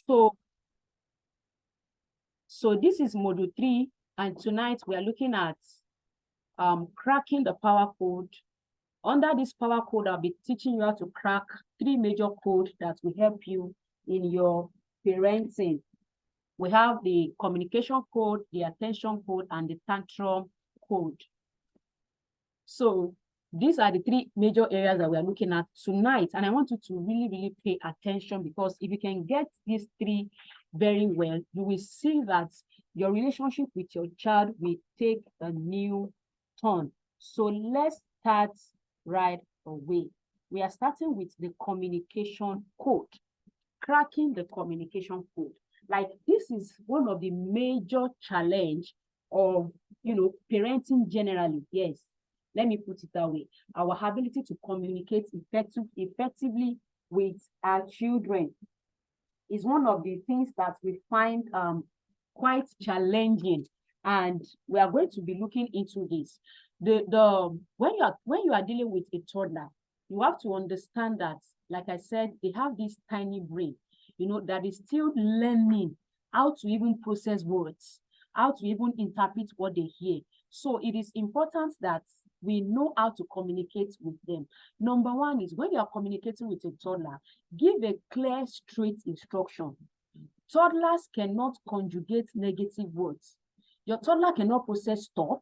So, so this is module 3, and tonight we are looking at cracking the power code. Under this power code, I'll be teaching you how to crack 3 major codes that will help you in your parenting. We have the communication code, the attention code, and the tantrum code. So these are the 3 major areas that we are looking at tonight. And I want you to really, really pay attention, because if you can get these 3 very well, you will see that your relationship with your child will take a new turn. So let's start right away. We are starting with the communication code, cracking the communication code. Like, this is one of the major challenge of, parenting generally. Yes, let me put it that way. Our ability to communicate effectively with our children is one of the things that we find quite challenging, and we are going to be looking into this. When you are dealing with a toddler, you have to understand that, like I said, they have this tiny brain, that is still learning how to even process words, how to even interpret what they hear. So it is important that we know how to communicate with them. Number 1 is, when you are communicating with a toddler, give a clear, straight instruction. Toddlers cannot conjugate negative words. Your toddler cannot process stop.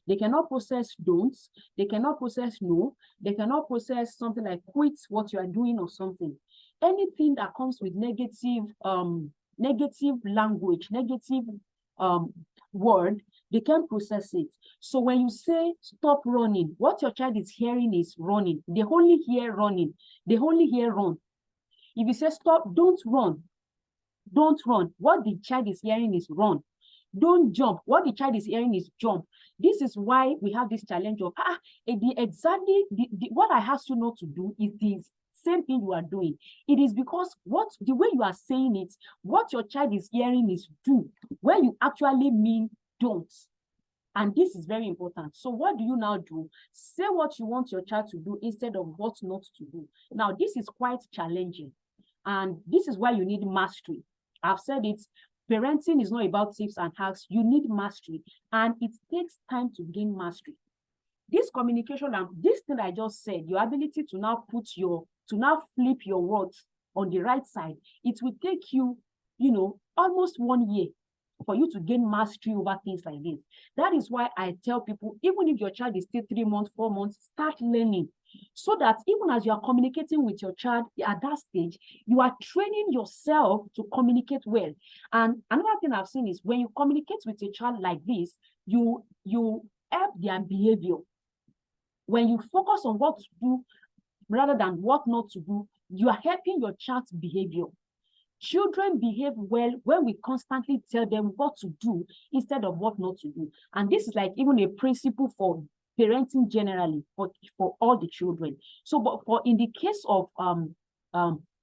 They cannot process don't. They cannot process no. They cannot process something like quit what you are doing or something. Anything that comes with negative language, negative word, they can't process it. So when you say stop running, what your child is hearing is running. They only hear running. They only hear run. If you say stop, don't run. Don't run. What the child is hearing is run. Don't jump. What the child is hearing is jump. This is why we have this challenge of what I asked you not to do is this same thing you are doing. It is because the way you are saying it, what your child is hearing is do, when you actually mean don't. And this is very important. So what do you now do? Say what you want your child to do instead of what not to do. Now, this is quite challenging, and this is why you need mastery. I've said it. Parenting is not about tips and hacks. You need mastery, and it takes time to gain mastery. This communication and this thing I just said, your ability to now flip your words on the right side, it will take you, almost 1 year for you to gain mastery over things like this. That is why I tell people, even if your child is still 3 months, 4 months, start learning, so that even as you are communicating with your child at that stage, you are training yourself to communicate well. And another thing I've seen is, when you communicate with a child like this, you help their behavior. When you focus on what to do rather than what not to do, you are helping your child's behavior. Children behave well when we constantly tell them what to do instead of what not to do. And this is like even a principle for parenting generally, for all the children. So, but in the case of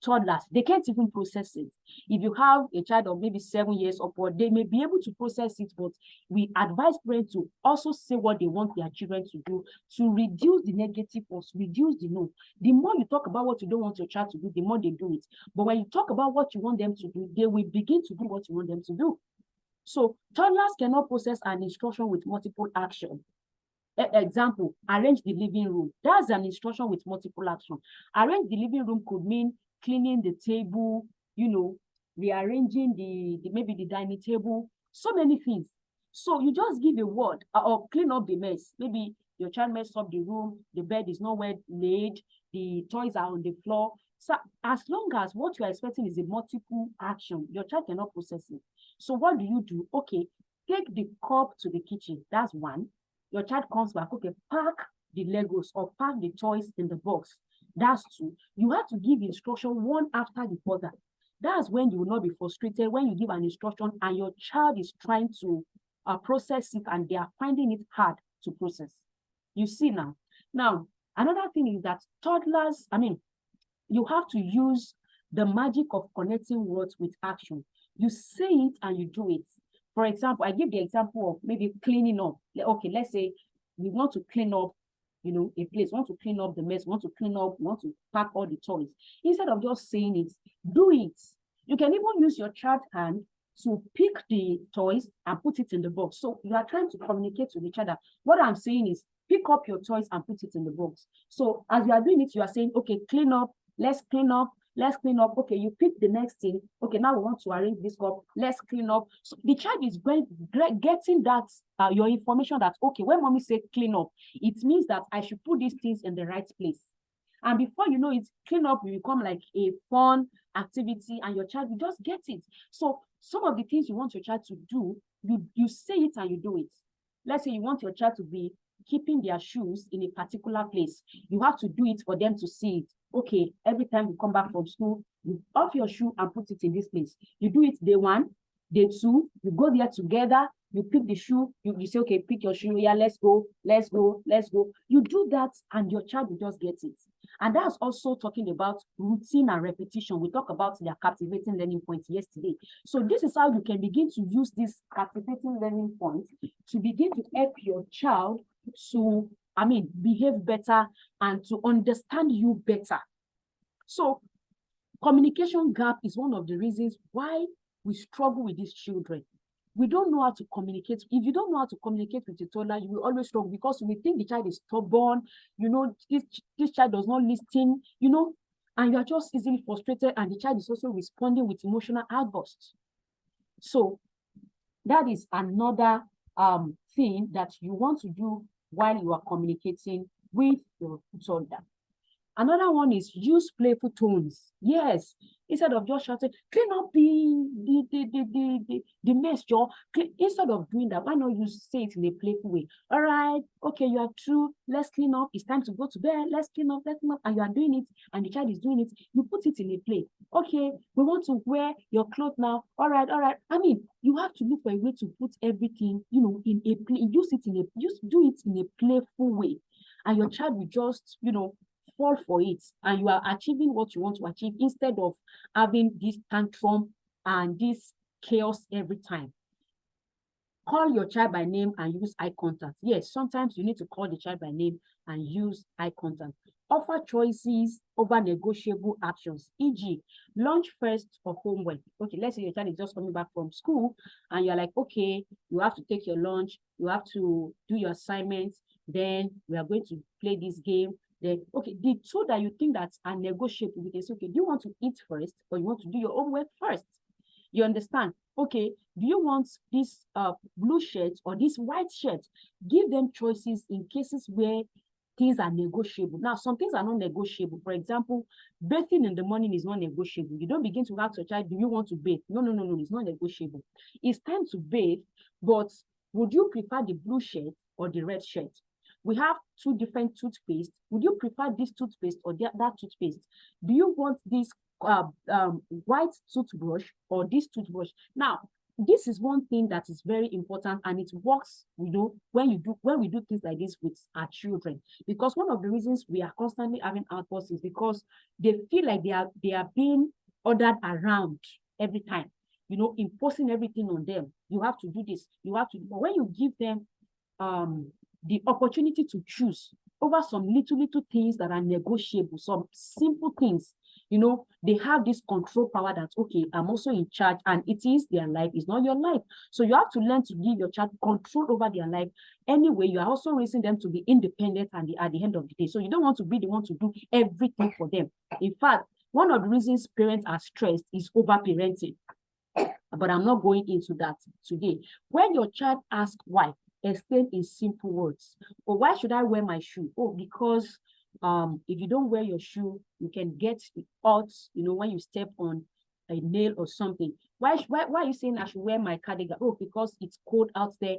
toddlers, they can't even process it. If you have a child of maybe 7 years upward, they may be able to process it, but we advise parents to also say what they want their children to do, to reduce the negative or reduce the no. The more you talk about what you don't want your child to do, the more they do it. But when you talk about what you want them to do, they will begin to do what you want them to do. So toddlers cannot process an instruction with multiple action. Example, arrange the living room. That's an instruction with multiple action. Arrange the living room could mean cleaning the table, rearranging maybe the dining table, so many things. So you just give a word, or clean up the mess. Maybe your child messed up the room, the bed is not well laid, the toys are on the floor. So as long as what you are expecting is a multiple action, your child cannot process it. So what do? Okay, take the cup to the kitchen. That's one. Your child comes back, okay, pack the Legos or pack the toys in the box. That's 2. You have to give instruction one after the other. That's when you will not be frustrated, when you give an instruction and your child is trying to process it and they are finding it hard to process. You see now. Now, another thing is that toddlers, you have to use the magic of connecting words with action. You say it and you do it. For example, I give the example of maybe cleaning up. Okay, let's say we want to clean up, a place, want to clean up the mess, want to clean up, want to pack all the toys. Instead of just saying it, do it. You can even use your child hand to pick the toys and put it in the box. So you are trying to communicate with each other. What I'm saying is pick up your toys and put it in the box. So as you are doing it, you are saying, okay, clean up, let's clean up, let's clean up. Okay, you pick the next thing. Okay, now we want to arrange this cup. Let's clean up. So the child is getting that, your information that, okay, when mommy said clean up, it means that I should put these things in the right place. And before you know it, clean up will become like a fun activity and your child will just get it. So some of the things you want your child to do, you say it and you do it. Let's say you want your child to be keeping their shoes in a particular place. You have to do it for them to see it. Okay, every time you come back from school, you off your shoe and put it in this place. You do it day one, day two, you go there together, you pick the shoe, you say, okay, pick your shoe, yeah, let's go, let's go, let's go. You do that and your child will just get it. And that's also talking about routine and repetition. We talked about their captivating learning points yesterday. So this is how you can begin to use this captivating learning points to begin to help your child to, behave better and to understand you better. So communication gap is one of the reasons why we struggle with these children. We don't know how to communicate. If you don't know how to communicate with a toddler, you will always struggle because we think the child is stubborn, this child does not listen, and you are just easily frustrated, and the child is also responding with emotional outbursts. So that is another thing that you want to do while you are communicating with your toddler. Another one is use playful tones. Yes, instead of just shouting, clean up the mess, Joe. Instead of doing that, why not you say it in a playful way? All right, okay, you are through. Let's clean up. It's time to go to bed. Let's clean up. And you are doing it, and the child is doing it. You put it in a play. Okay, we want to wear your clothes now. All right. You have to look for a way to put everything, in a play. Do it in a playful way, and your child will just, fall for it, and you are achieving what you want to achieve instead of having this tantrum and this chaos every time. Call your child by name and use eye contact. Yes, sometimes you need to call the child by name and use eye contact. Offer choices over negotiable actions, e.g., lunch first or homework. Okay, let's say your child is just coming back from school and you're like, okay, you have to take your lunch, you have to do your assignments, then we are going to play this game. Then, okay, the two that you think that are negotiable, you can say, okay, do you want to eat first or you want to do your homework first? You understand? Okay, do you want this blue shirt or this white shirt? Give them choices in cases where things are negotiable. Now, some things are not negotiable. For example, bathing in the morning is not negotiable. You don't begin to ask your child, do you want to bathe? No, it's not negotiable. It's time to bathe, but would you prefer the blue shirt or the red shirt? We have two different toothpaste. Would you prefer this toothpaste or that toothpaste? Do you want this white toothbrush or this toothbrush? Now, this is one thing that is very important, and it works, when we do things like this with our children. Because one of the reasons we are constantly having outbursts is because they feel like they are being ordered around every time, imposing everything on them. You have to do this, you have to. But when you give them the opportunity to choose over some little things that are negotiable, some simple things, they have this control power that, okay, I'm also in charge, and it is their life, it's not your life. So you have to learn to give your child control over their life. Anyway, you are also raising them to be independent at the end of the day. So you don't want to be the one to do everything for them. In fact, one of the reasons parents are stressed is over-parenting. But I'm not going into that today. When your child asks why, explain in simple words. Oh, why should I wear my shoe? Oh, because if you don't wear your shoe, you can get hurt, when you step on a nail or something. Why are you saying I should wear my cardigan? Oh, because it's cold out there.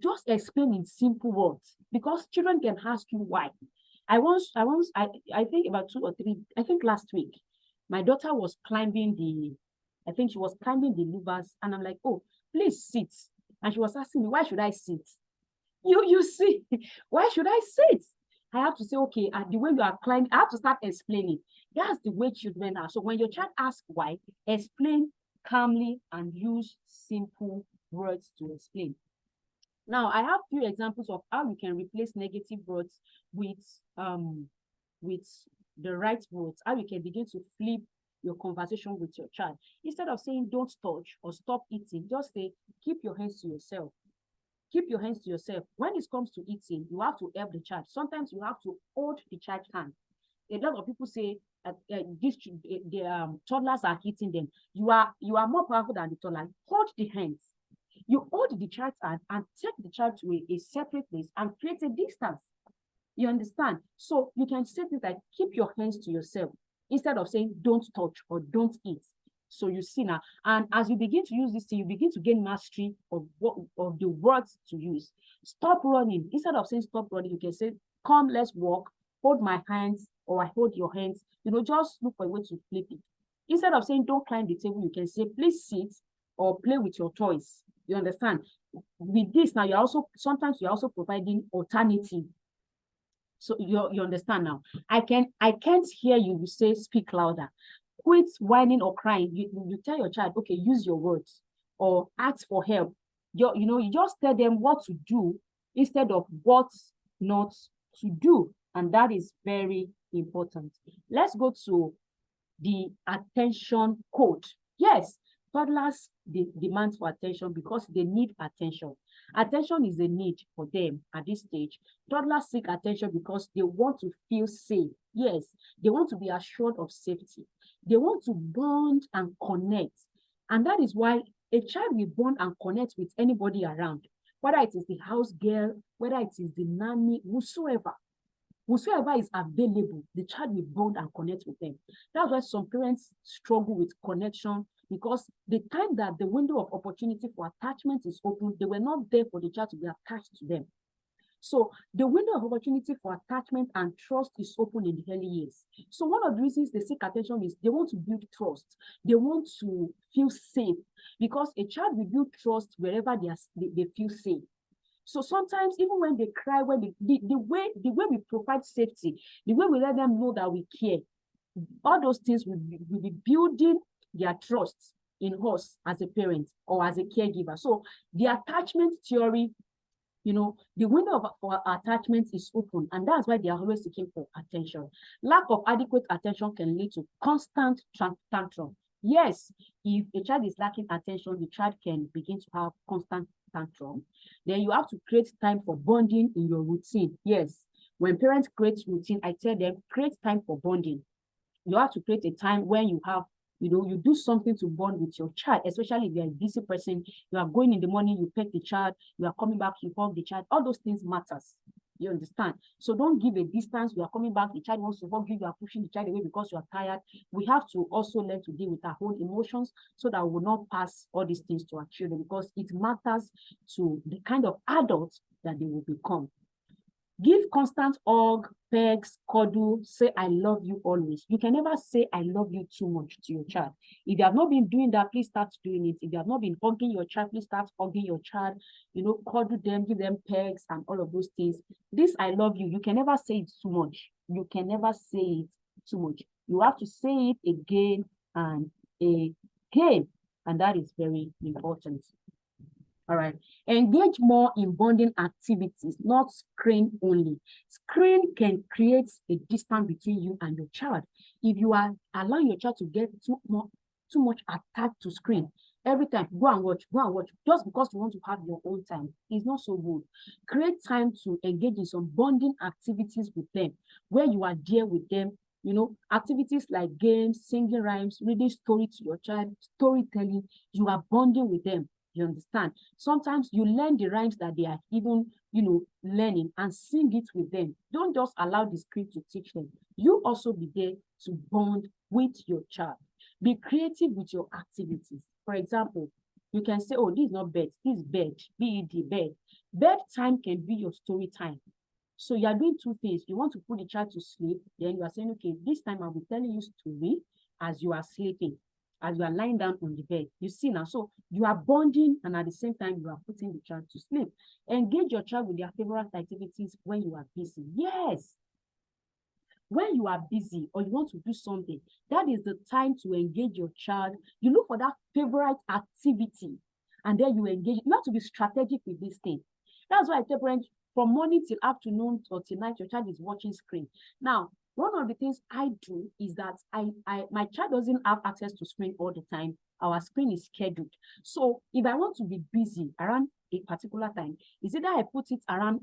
Just explain in simple words, because children can ask you why. I think about 2 or 3, I think last week, my daughter was climbing she was climbing the louvers, and I'm like, oh, please sit. And she was asking me, why should I sit? You see, why should I sit? I have to say, okay, the way you are climbing, I have to start explaining. That's the way children are. So when your child asks why, explain calmly and use simple words to explain. Now, I have few examples of how you can replace negative words with the right words, how you can begin to flip your conversation with your child. Instead of saying don't touch or stop eating, just say keep your hands to yourself. Keep your hands to yourself. When it comes to eating, you have to help the child. Sometimes you have to hold the child's hand. A lot of people say the toddlers are hitting them. You are more powerful than the toddler. Hold the hands. You hold the child's hand and take the child to a separate place and create a distance. You understand? So you can say things like keep your hands to yourself instead of saying don't touch or don't eat. So you see now, and as you begin to use this thing, you begin to gain mastery of the words to use. Stop running. Instead of saying stop running, you can say, come, let's walk, hold my hands, or I hold your hands. Just look for a way to flip it. Instead of saying don't climb the table, you can say, please sit or play with your toys. You understand? With this now, sometimes you're also providing alternative. So you understand now. I can't hear you. You say speak louder. Quit whining or crying. You tell your child, okay, use your words or ask for help. You just tell them what to do instead of what not to do. And that is very important. Let's go to the attention code. Yes, toddlers demand for attention because they need attention. Attention is a need for them at this stage. Toddlers seek attention because they want to feel safe. Yes, they want to be assured of safety. They want to bond and connect. And that is why a child will bond and connect with anybody around, whether it is the house girl, whether it is the nanny, whosoever is available, the child will bond and connect with them. That's why some parents struggle with connection, because the time that the window of opportunity for attachment is open, they were not there for the child to be attached to them. So the window of opportunity for attachment and trust is open in the early years. So one of the reasons they seek attention is they want to build trust. They want to feel safe, because a child will build trust wherever they feel safe. So sometimes, even when they cry, the way we provide safety, the way we let them know that we care, all those things will be building their trust in us as a parent or as a caregiver. So the attachment theory, the window for attachment is open, and that's why they are always seeking for attention. Lack of adequate attention can lead to constant tantrum. Yes, if a child is lacking attention, the child can begin to have constant tantrum. Then you have to create time for bonding in your routine. Yes, when parents create routine, I tell them, create time for bonding. You have to create a time when you have, you do something to bond with your child, especially if you're a busy person. You are going in the morning, you pet the child, you are coming back, you hug the child. All those things matters. You understand? So don't give a distance. You are coming back, the child wants to hug you, you are pushing the child away because you are tired. We have to also learn to deal with our own emotions so that we will not pass all these things to our children, because it matters to the kind of adults that they will become. Give constant hug, pegs, cuddle, say I love you always. You can never say I love you too much to your child. If you have not been doing that, please start doing it. If you have not been hugging your child, please start hugging your child. Cuddle them, give them pegs and all of those things. This I love you, you can never say it too much. You can never say it too much. You have to say it again and again. And that is very important. All right. Engage more in bonding activities, not screen only. Screen can create a distance between you and your child. If you are allowing your child to get too much attached to screen, every time, go and watch, just because you want to have your own time, it's not so good. Create time to engage in some bonding activities with them, where you are there with them. Activities like games, singing rhymes, reading story to your child, storytelling, you are bonding with them. You understand? Sometimes you learn the rhymes that they are even, learning, and sing it with them. Don't just allow the screen to teach them. You also be there to bond with your child. Be creative with your activities. For example, you can say, oh, this is not bed, this is bed, B-E-D, bed. Bedtime can be your story time. So you are doing two things. You want to put the child to sleep, then you are saying, okay, this time I'll be telling you story as you are sleeping, as you are lying down on the bed. You see now, so you are bonding, and at the same time, you are putting the child to sleep. Engage your child with their favorite activities when you are busy. Yes. When you are busy or you want to do something, that is the time to engage your child. You look for that favorite activity, and then you engage. You have to be strategic with this thing. That's why I tell parents, from morning till afternoon or till night, your child is watching screen. Now, One of the things I do is that my child doesn't have access to screen all the time. Our screen is scheduled. So if I want to be busy around a particular time, is either I put it around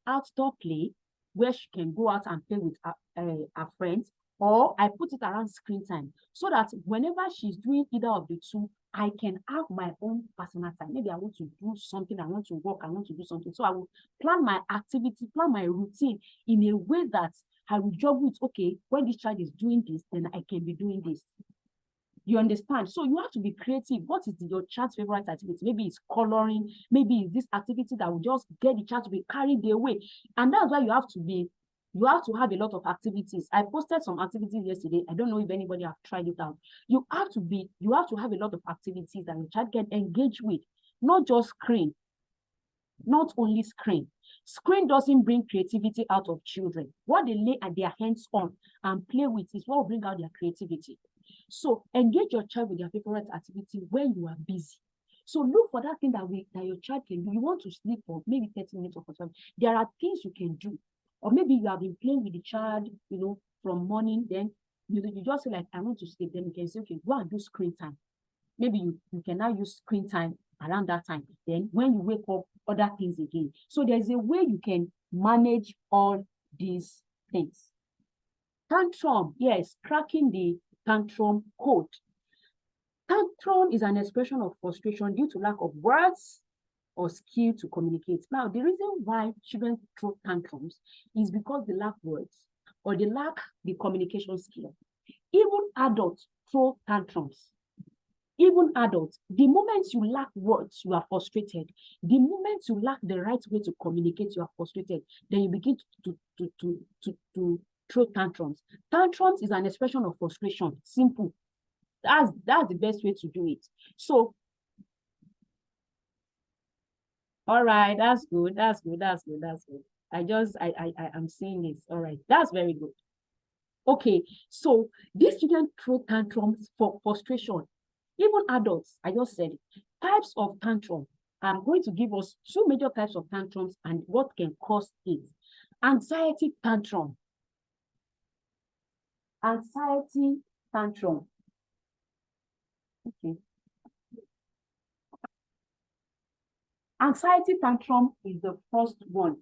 outdoor play where she can go out and play with her friends, or I put it around screen time, so that whenever she's doing either of the two, I can have my own personal time. Maybe I want to do something, I want to work, I want to do something. So I will plan my activity, plan my routine in a way that I will juggle with, okay, when this child is doing this, then I can be doing this. You understand? So you have to be creative. What is your child's favorite activity? Maybe it's coloring, maybe it's this activity that will just get the child to be carried away. And that's why you have to have a lot of activities. I posted some activities yesterday. I don't know if anybody have tried it out. You have to have a lot of activities that your child can engage with, not just screen, not only screen. Screen doesn't bring creativity out of children. What they lay at their hands on and play with is what will bring out their creativity. So engage your child with their favorite activity when you are busy. So look for that thing that your child can do. You want to sleep for maybe 30 minutes or something. There are things you can do. Or maybe you have been playing with the child, from morning, then you just say like, I want to sleep. Then you can say, okay, go and do screen time. Maybe you can now use screen time around that time. Then when you wake up, other things again. So there's a way you can manage all these things. Tantrum, yes, cracking the tantrum code. Tantrum is an expression of frustration due to lack of words or skill to communicate. Now, the reason why children throw tantrums is because they lack words or they lack the communication skill. Even adults throw tantrums. Even adults, the moment you lack words, you are frustrated. The moment you lack the right way to communicate, you are frustrated. Then you begin to throw tantrums. Tantrums is an expression of frustration. Simple. That's the best way to do it. So, all right, that's good. That's good. That's good. That's good. I'm seeing this. All right, that's very good. Okay, so these children throw tantrums for frustration. Even adults, I just said it. Types of tantrum. I'm going to give us 2 major types of tantrums and what can cause it. Anxiety tantrum. Anxiety tantrum. Okay. Anxiety tantrum is the first one.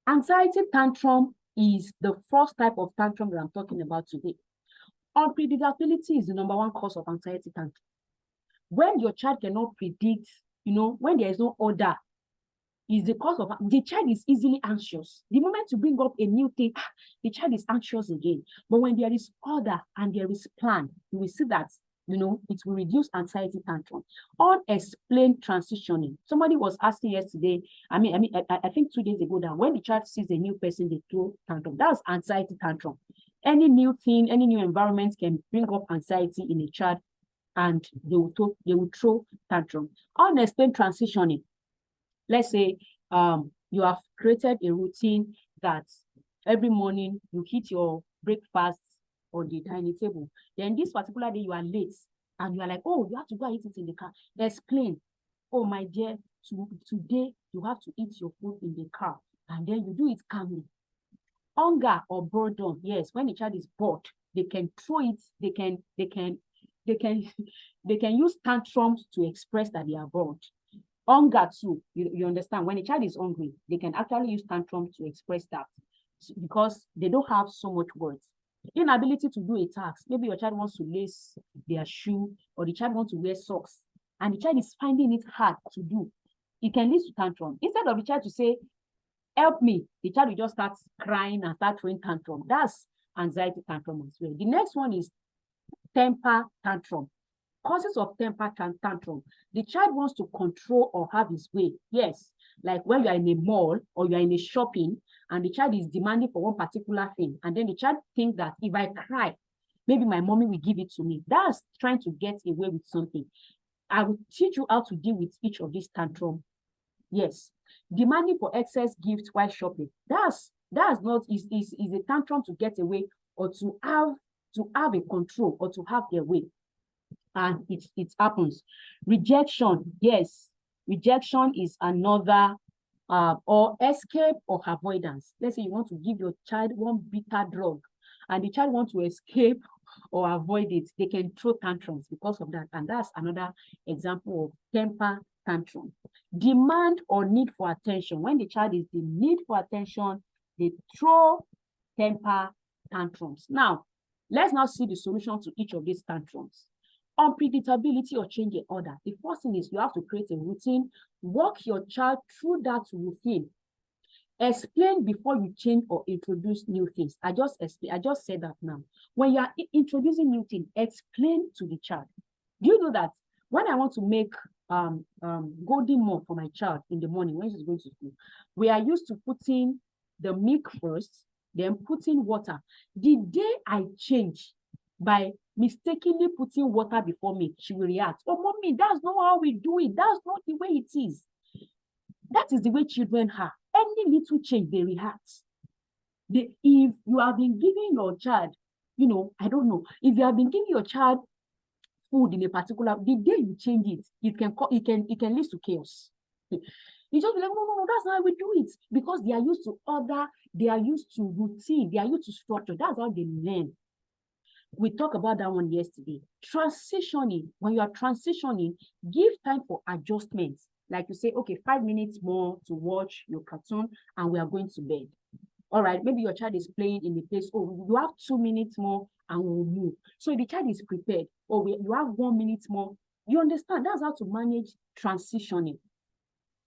Anxiety tantrum is the first type of tantrum that I'm talking about today. Unpredictability is the #1 cause of anxiety tantrum. When your child cannot predict, when there is no order, is the cause of the child is easily anxious. The moment you bring up a new thing, the child is anxious again. But when there is order and there is plan, you will see that it will reduce anxiety tantrum. Unexplained transitioning. Somebody was asking yesterday, I think 2 days ago, that when the child sees a new person, they throw tantrum. That's anxiety tantrum. Any new thing, any new environment can bring up anxiety in a child, and they will throw tantrum. Unexplained transitioning. Let's say you have created a routine that every morning you eat your breakfast on the dining table. Then this particular day you are late and you are like, oh, you have to go and eat it in the car. Explain, oh, my dear, today you have to eat your food in the car, and then you do it calmly. Hunger or boredom, yes, when the child is bored, they can throw it, they can use tantrums to express that they are bored. Hunger too, you understand, when a child is hungry, they can actually use tantrum to express that because they don't have so much words. Inability to do a task. Maybe your child wants to lace their shoe, or the child wants to wear socks, and the child is finding it hard to do. It can lead to tantrum. Instead of the child to say, help me, the child will just start crying and start throwing tantrum. That's anxiety tantrum as well. The next one is temper tantrum. Causes of temper tantrum. The child wants to control or have his way. Yes, like when you are in a mall or you are in a shopping and the child is demanding for one particular thing, and then the child thinks that if I cry, maybe my mommy will give it to me. That's trying to get away with something. I will teach you how to deal with each of these tantrums. Yes, demanding for excess gifts while shopping. That's not is a tantrum to get away or to have a control or to have their way. And it happens. Rejection, yes. Rejection is another, or escape or avoidance. Let's say you want to give your child one bitter drug and the child wants to escape or avoid it. They can throw tantrums because of that. And that's another example of temper tantrum. Demand or need for attention. When the child is the need for attention, they throw temper tantrums. Now, let's now see the solution to each of these tantrums. Unpredictability or change in order. The first thing is you have to create a routine. Walk your child through that routine. Explain before you change or introduce new things. I just said that now. When you are introducing new things, explain to the child. Do you know that when I want to make golden milk for my child in the morning when she's going to school, we are used to putting the milk first, then putting water. The day I change by mistakenly putting water before milk, she will react. Oh, mommy, that's not how we do it. That's not the way it is. That is the way children are. Any little change, they react. If you have been giving your child, I don't know, if you have been giving your child food in a particular, the day you change it, it can lead to chaos. You just be like, no, that's not how we do it. Because they are used to order, they are used to routine, they are used to structure. That's how they learn. We talked about that one yesterday. Transitioning. When you are transitioning, give time for adjustments. Like you say, okay, 5 minutes more to watch your cartoon and we are going to bed. All right, maybe your child is playing in the place. Oh, you have 2 minutes more and we'll move. So the child is prepared. Oh, you have 1 minute more. You understand? That's how to manage transitioning.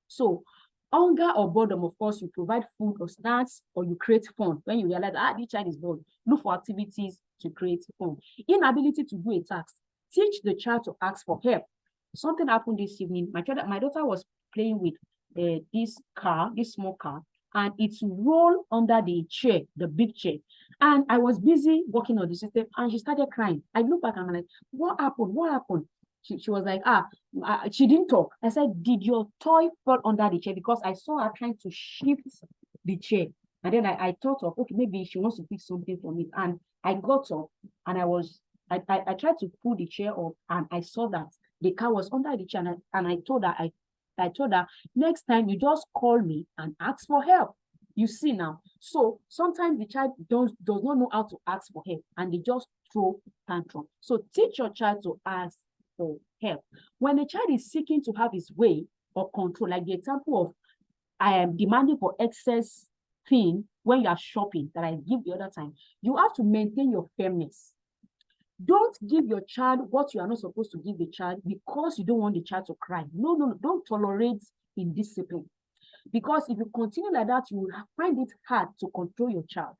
So hunger or boredom, of course, you provide food or snacks or you create fun. When you realize, this child is bored, look for activities to create fun. Inability to do a task. Teach the child to ask for help. Something happened this evening. My daughter was playing with this small car, and it's rolled under the chair, the big chair. And I was busy working on the system, and she started crying. I looked back and I'm like, what happened? What happened? She was like, she didn't talk. I said, did your toy fall under the chair? Because I saw her trying to shift the chair. And then I thought of, okay, maybe she wants to pick something from it. And I got up and I tried to pull the chair up, and I saw that the car was under the chair, and I told her, next time you just call me and ask for help. You see now. So sometimes the child does not know how to ask for help, and they just throw tantrum. So teach your child to ask for help. When a child is seeking to have his way or control, like the example of I am demanding for excess thing when you are shopping that I give the other time, you have to maintain your firmness. Don't give your child what you are not supposed to give the child because you don't want the child to cry. No, don't tolerate indiscipline. Because if you continue like that, you will find it hard to control your child.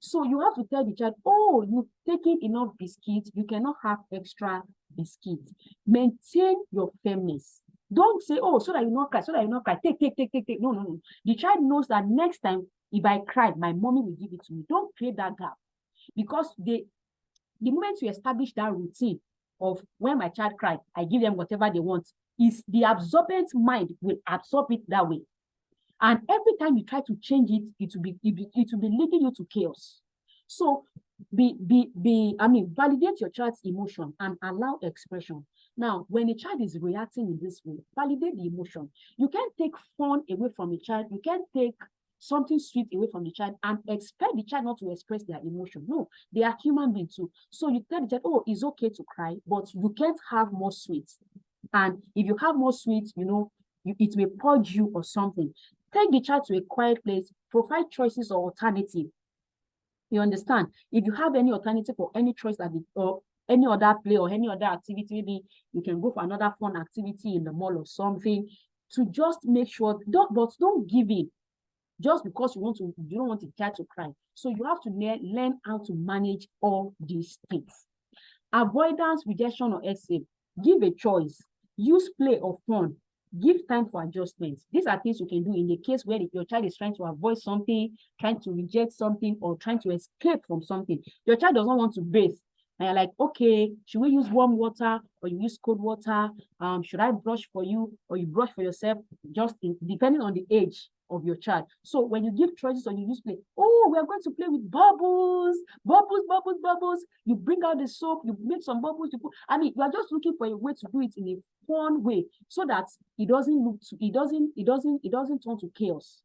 So you have to tell the child, oh, you've taken enough biscuits, you cannot have extra biscuits. Maintain your firmness. Don't say, oh, so that you not cry, Take. No. The child knows that next time, if I cry, my mommy will give it to me. Don't create that gap. Because the moment you establish that routine of when my child cries, I give them whatever they want, is the absorbent mind will absorb it that way. And every time you try to change it, it will be leading you to chaos. So validate your child's emotion and allow expression. Now, when a child is reacting in this way, validate the emotion. You can't take fun away from a child. You can't take something sweet away from the child and expect the child not to express their emotion. No, they are human beings too. So you tell the child, oh, it's okay to cry, but you can't have more sweets. And if you have more sweets, it may purge you or something. Take the child to a quiet place, provide choices or alternative. You understand? If you have any alternative or any choice or any other play or any other activity, maybe you can go for another fun activity in the mall or something, to just make sure, don't give in just because you don't want the child to cry. So you have to learn how to manage all these things. Avoidance, rejection, or escape. Give a choice. Use play or fun. Give time for adjustments. These are things you can do in the case where your child is trying to avoid something, trying to reject something, or trying to escape from something. Your child does not want to bathe. And you're like, okay, should we use warm water or you use cold water? Should I brush for you or you brush for yourself? Depending on the age of your child. So when you give choices or you use play, oh, we're going to play with bubbles, bubbles, bubbles, bubbles. You bring out the soap, you make some bubbles, you are just looking for a way to do it in a fun way so that it doesn't turn to chaos.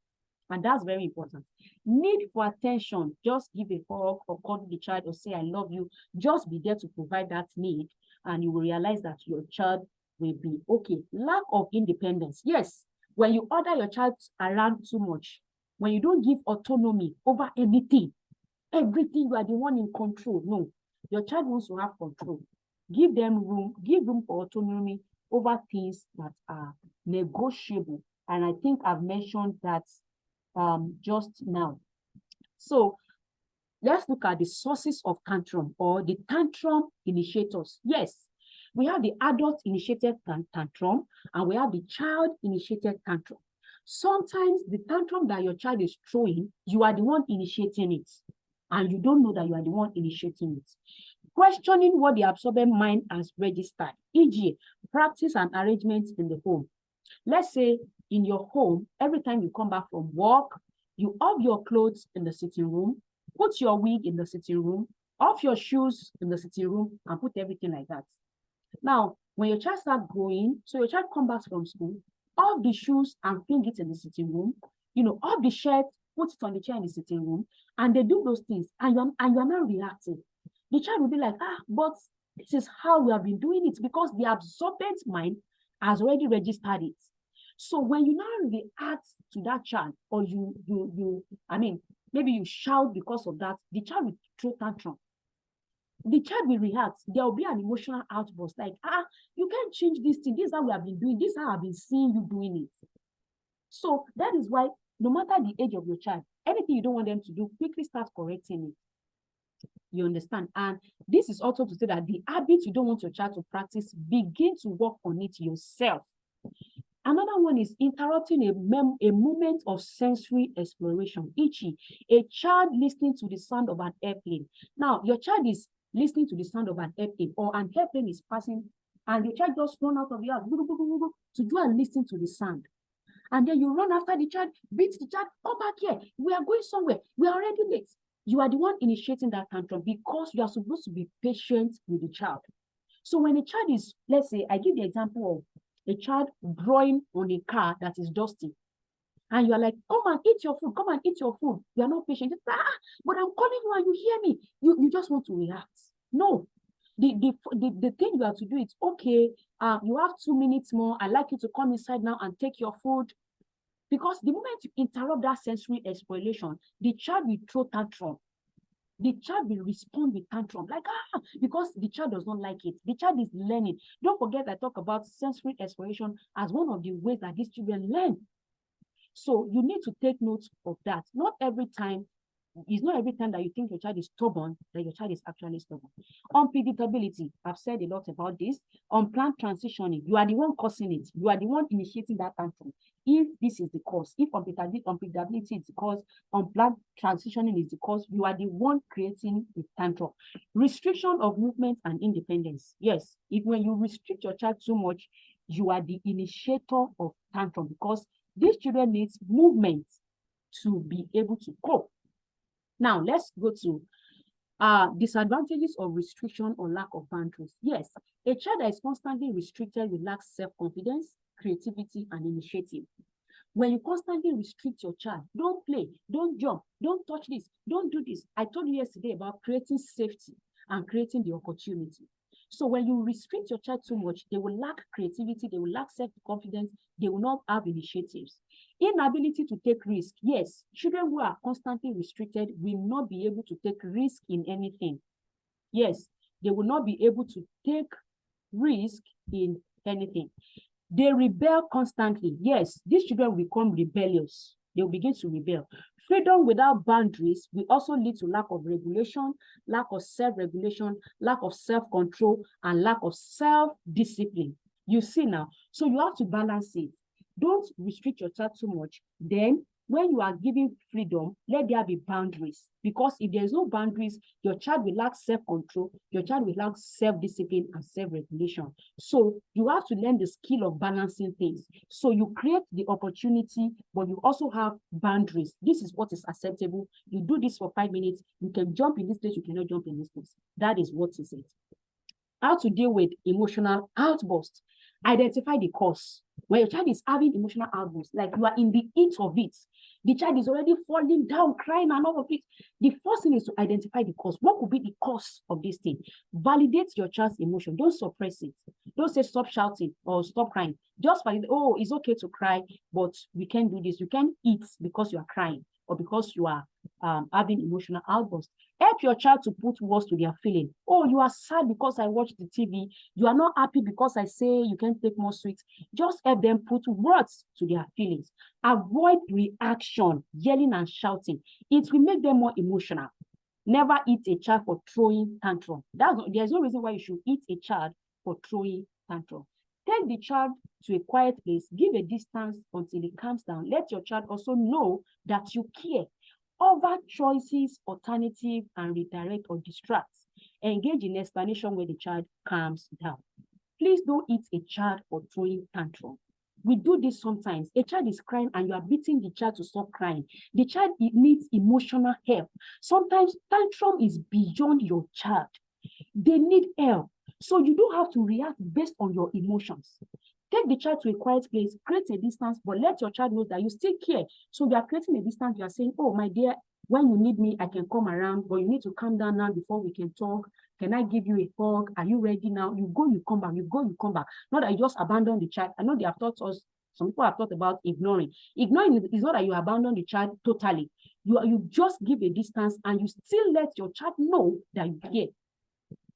And that's very important. Need for attention, just give a hug or call the child or say, I love you. Just be there to provide that need, and you will realize that your child will be okay. Lack of independence. Yes, when you order your child around too much, when you don't give autonomy over anything, everything you are the one in control. No, your child wants to have control. Give room for autonomy over things that are negotiable. And I think I've mentioned that just now. So let's look at the sources of tantrum or the tantrum initiators. Yes, we have the adult initiated tantrum and we have the child initiated tantrum. Sometimes the tantrum that your child is throwing, you are the one initiating it and you don't know that you are the one initiating it. Questioning what the absorbent mind has registered, e.g., practice and arrangements in the home. Let's say in your home, every time you come back from work, you off your clothes in the sitting room, put your wig in the sitting room, off your shoes in the sitting room, and put everything like that. Now, when your child starts growing, so your child comes back from school, off the shoes and fling it in the sitting room, off the shirt, put it on the chair in the sitting room, and they do those things, and you're not reacting. The child will be like, but this is how we have been doing it, because the absorbent mind has already registered it. So when you now react to that child, or maybe you shout because of that, the child will throw tantrum. The child will react. There will be an emotional outburst like, you can't change this thing. This is how we have been doing. This is how I've been seeing you doing it. So that is why, no matter the age of your child, anything you don't want them to do, quickly start correcting it. You understand? And this is also to say that the habit you don't want your child to practice, begin to work on it yourself. Another one is interrupting a moment of sensory exploration, e.g., a child listening to the sound of an airplane. Now, your child is listening to the sound of an airplane, or an airplane is passing, and the child just run out of the house to go and listen to the sound. And then you run after the child, beat the child, come back here. We are going somewhere. We are already late. You are the one initiating that tantrum because you are supposed to be patient with the child. So when a child is, let's say, I give the example of a child drawing on a car that is dusty, and you are like, come and eat your food, come and eat your food. You are not patient. But I'm calling you and you hear me. You just want to react. No. The thing you have to do is, okay, you have 2 minutes more. I'd like you to come inside now and take your food. Because the moment you interrupt that sensory exploration, the child will throw tantrum. The child will respond with tantrum, like, because the child does not like it. The child is learning. Don't forget, I talk about sensory exploration as one of the ways that these children learn. So you need to take note of that. It's not every time that you think your child is stubborn that your child is actually stubborn. Unpredictability, I've said a lot about this. Unplanned transitioning, you are the one causing it. You are the one initiating that tantrum. If this is the cause, if unpredictability is the cause, unplanned transitioning is the cause, you are the one creating the tantrum. Restriction of movement and independence. Yes, when you restrict your child too much, you are the initiator of tantrum, because these children need movement to be able to cope. Now, let's go to disadvantages of restriction or lack of boundaries. Yes, a child that is constantly restricted will lack self-confidence, creativity, and initiative. When you constantly restrict your child, don't play, don't jump, don't touch this, don't do this. I told you yesterday about creating safety and creating the opportunity. So when you restrict your child too much, they will lack creativity, they will lack self-confidence, they will not have initiatives. Inability to take risk. Yes, children who are constantly restricted will not be able to take risk in anything. Yes, they will not be able to take risk in anything. They rebel constantly. Yes, these children will become rebellious. They will begin to rebel. Freedom without boundaries will also lead to lack of regulation, lack of self-regulation, lack of self-control, and lack of self-discipline. You see now, so you have to balance it. Don't restrict your child too much. Then when you are giving freedom, let there be boundaries. Because if there's no boundaries, your child will lack self-control, your child will lack self-discipline and self-regulation. So you have to learn the skill of balancing things. So you create the opportunity, but you also have boundaries. This is what is acceptable. You do this for 5 minutes. You can jump in this place, you cannot jump in this place. That is what is it. How to deal with emotional outbursts. Identify the cause. When your child is having emotional outbursts, like you are in the heat of it, the child is already falling down, crying and all of it. The first thing is to identify the cause. What could be the cause of this thing? Validate your child's emotion. Don't suppress it. Don't say stop shouting or stop crying. Just validate, oh, it's okay to cry, but we can't do this. You can't eat because you are crying or because you are having emotional outbursts. Help your child to put words to their feeling. Oh, you are sad because I watched the TV. You are not happy because I say you can't take more sweets. Just help them put words to their feelings. Avoid reaction, yelling and shouting. It will make them more emotional. Never eat a child for throwing tantrum. There's no reason why you should eat a child for throwing tantrum. Take the child to a quiet place. Give a distance until it calms down. Let your child also know that you care. Offer choices, alternative, and redirect or distract. Engage in explanation where the child calms down. Please don't eat a child for throwing tantrum. We do this sometimes. A child is crying and you are beating the child to stop crying. The child needs emotional help. Sometimes tantrum is beyond your child. They need help. So you don't have to react based on your emotions. Take the child to a quiet place, create a distance, but let your child know that you still care. So you are creating a distance. You are saying, oh, my dear, when you need me, I can come around, but you need to calm down now before we can talk. Can I give you a hug? Are you ready now? You go, you come back. You go, you come back. Not that you just abandon the child. I know they have taught us, some people have thought about ignoring. Ignoring is not that you abandon the child totally. You just give a distance and you still let your child know that you care.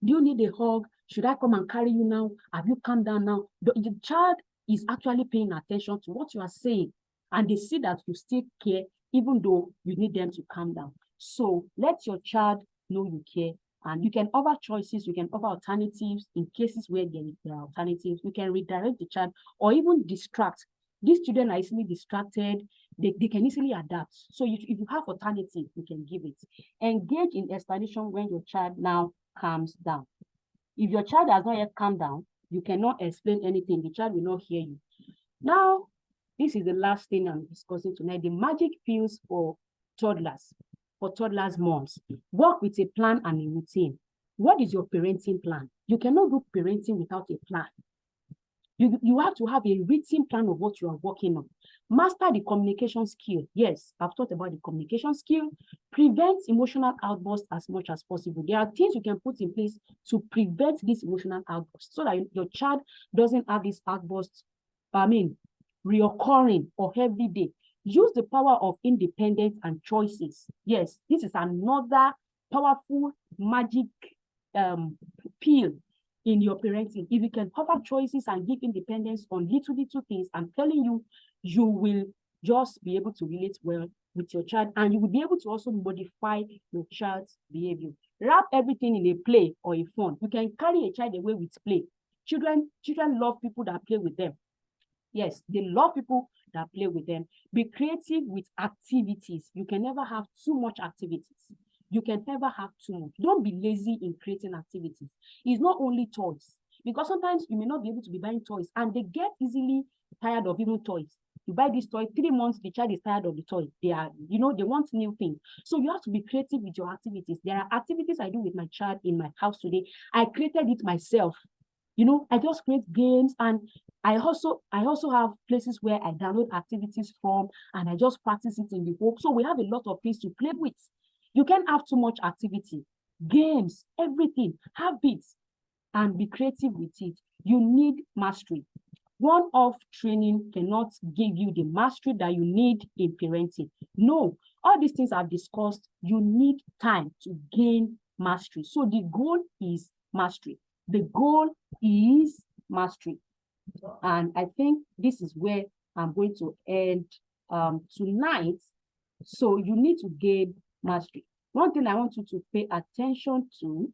Do you need a hug? Should I come and carry you now? Have you calmed down now? The child is actually paying attention to what you are saying, and they see that you still care, even though you need them to calm down. So let your child know you care, and you can offer choices, you can offer alternatives in cases where there are alternatives. You can redirect the child or even distract. These children are easily distracted. They can easily adapt. So if you have alternative, you can give it. Engage in explanation when your child now calms down. If your child has not yet calmed down, you cannot explain anything. The child will not hear you. Now, this is the last thing I'm discussing tonight. The magic pills for toddlers moms. Work with a plan and a routine. What is your parenting plan? You cannot do parenting without a plan. You have to have a written plan of what you are working on. Master the communication skill. Yes, I've talked about the communication skill. Prevent emotional outbursts as much as possible. There are things you can put in place to prevent this emotional outburst so that your child doesn't have these outbursts, reoccurring or every day. Use the power of independence and choices. Yes, this is another powerful magic pill in your parenting. If you can offer choices and give independence on little things, I'm telling you, you will just be able to relate well with your child, and you will be able to also modify your child's behavior. Wrap everything in a play or a fun. You can carry a child away with play. Children love people that play with them. Yes, they love people that play with them. Be creative with activities. You can never have too much activities. You can never have too much. Don't be lazy in creating activities. It's not only toys, because sometimes you may not be able to be buying toys, and they get easily tired of even toys. You buy this toy, 3 months, the child is tired of the toy. They want new things. So you have to be creative with your activities. There are activities I do with my child in my house today. I created it myself. I just create games, and I also have places where I download activities from, and I just practice it in the home. So we have a lot of things to play with. You can't have too much activity, games, everything, habits, and be creative with it. You need mastery. One-off training cannot give you the mastery that you need in parenting. No, all these things I've discussed, you need time to gain mastery. So the goal is mastery. The goal is mastery. And I think this is where I'm going to end tonight. So you need to gain mastery. One thing I want you to pay attention to